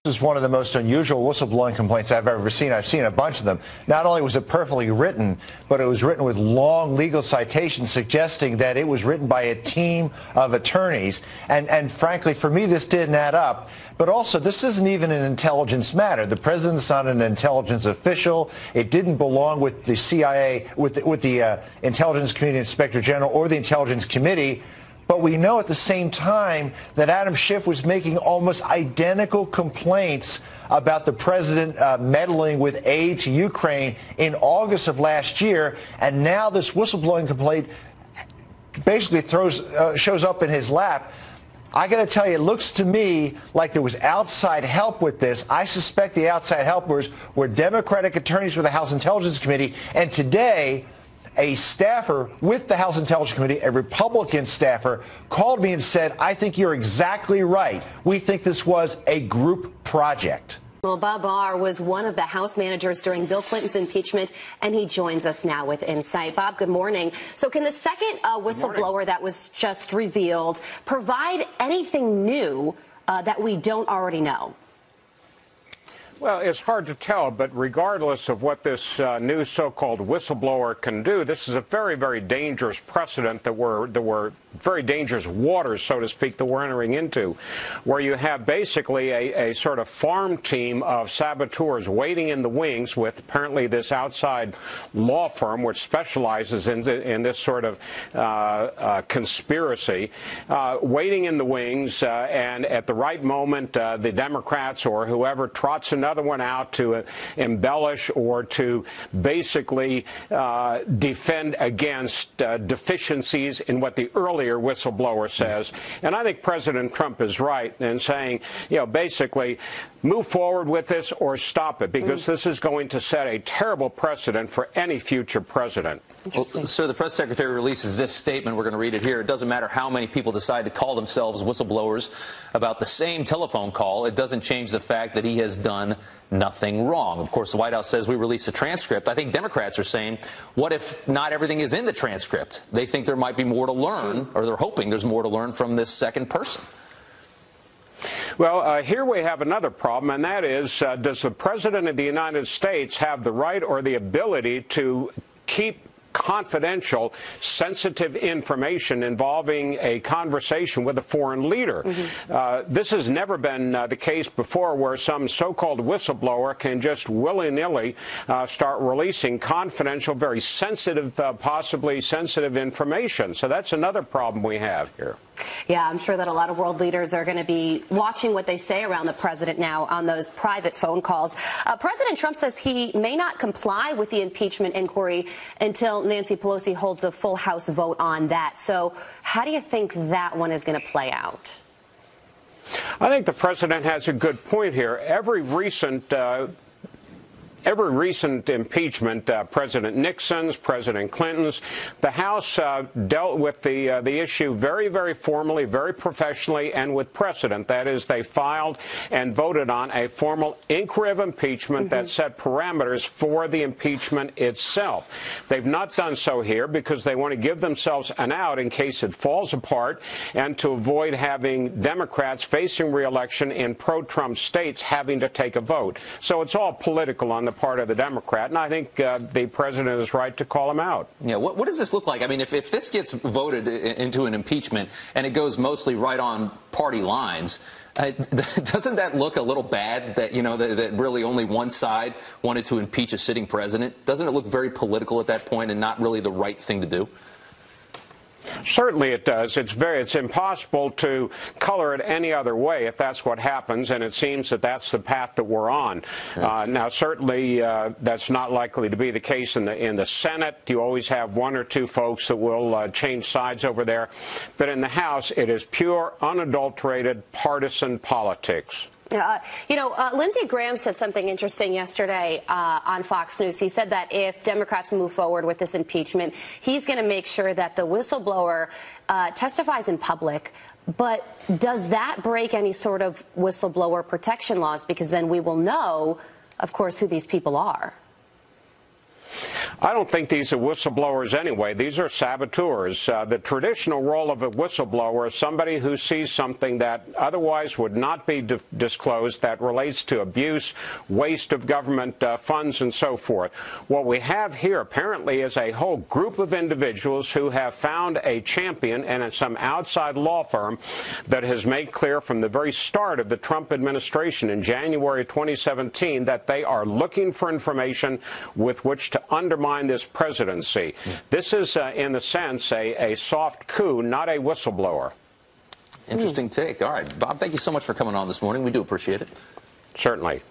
This is one of the most unusual whistleblowing complaints I've ever seen. I've seen a bunch of them. Not only was it perfectly written, but it was written with long legal citations suggesting that it was written by a team of attorneys. And frankly, for me, this didn't add up. But also, this isn't even an intelligence matter. The president's not an intelligence official. It didn't belong with the CIA, with the Intelligence Community Inspector General or the Intelligence Committee. But we know at the same time that Adam Schiff was making almost identical complaints about the president meddling with aid to Ukraine in August of last year. And now this whistleblowing complaint basically shows up in his lap. I got to tell you, it looks to me like there was outside help with this. I suspect the outside helpers were Democratic attorneys for the House Intelligence Committee. And today, a staffer with the House Intelligence Committee, a Republican staffer, called me and said, I think you're exactly right. We think this was a group project. Well, Bob Barr was one of the House managers during Bill Clinton's impeachment, and he joins us now with insight. Bob, good morning. So can the second whistleblower that was just revealed provide anything new that we don't already know? Well, it's hard to tell, but regardless of what this new so-called whistleblower can do, this is a very, very dangerous precedent that we're very dangerous waters, so to speak, that we're entering into, where you have basically a sort of farm team of saboteurs waiting in the wings with apparently this outside law firm which specializes in this sort of conspiracy, waiting in the wings, and at the right moment, the Democrats or whoever trots another one out to embellish or to basically defend against deficiencies in what the earlier whistleblower says. And I think President Trump is right in saying, you know, basically move forward with this or stop it, because this is going to set a terrible precedent for any future president. Well, sir, the press secretary releases this statement. We're going to read it here. It doesn't matter how many people decide to call themselves whistleblowers about the same telephone call. It doesn't change the fact that he has done nothing wrong. Of course, the White House says we released a transcript. I think Democrats are saying, what if not everything is in the transcript? They think there might be more to learn, or they're hoping there's more to learn from this second person. Well, here we have another problem, and that is, does the President of the United States have the right or the ability to keep confidential, sensitive information involving a conversation with a foreign leader? This has never been the case before, where some so-called whistleblower can just willy-nilly start releasing confidential, very sensitive, possibly sensitive information. So that's another problem we have here. Yeah, I'm sure that a lot of world leaders are going to be watching what they say around the president now on those private phone calls. President Trump says he may not comply with the impeachment inquiry until Nancy Pelosi holds a full House vote on that. So how do you think that one is going to play out? I think the president has a good point here. Every recent impeachment, President Nixon's, President Clinton's, the House dealt with the issue very, very formally, very professionally, and with precedent. That is, they filed and voted on a formal inquiry of impeachment that set parameters for the impeachment itself. They've not done so here because they want to give themselves an out in case it falls apart, and to avoid having Democrats facing re-election in pro-Trump states having to take a vote. So it's all political on the part of the Democrat, and I think the president is right to call him out. Yeah, what does this look like? I mean, if this gets voted into an impeachment and it goes mostly right on party lines, doesn't that look a little bad that, you know, that really only one side wanted to impeach a sitting president? Doesn't it look very political at that point and not really the right thing to do? Certainly it does. It's impossible to color it any other way if that's what happens, and it seems that that's the path that we're on. Now, certainly that's not likely to be the case in the Senate. You always have one or two folks that will change sides over there. But in the House, it is pure, unadulterated partisan politics. Lindsey Graham said something interesting yesterday on Fox News. He said that if Democrats move forward with this impeachment, he's going to make sure that the whistleblower testifies in public. But does that break any sort of whistleblower protection laws? Because then we will know, of course, who these people are. I don't think these are whistleblowers anyway. These are saboteurs. The traditional role of a whistleblower is somebody who sees something that otherwise would not be disclosed that relates to abuse, waste of government funds, and so forth. What we have here apparently is a whole group of individuals who have found a champion and some outside law firm that has made clear from the very start of the Trump administration in January 2017 that they are looking for information with which to undermine this presidency. This is, in a sense, a soft coup, not a whistleblower. Interesting take. All right, Bob, thank you so much for coming on this morning. We do appreciate it. Certainly.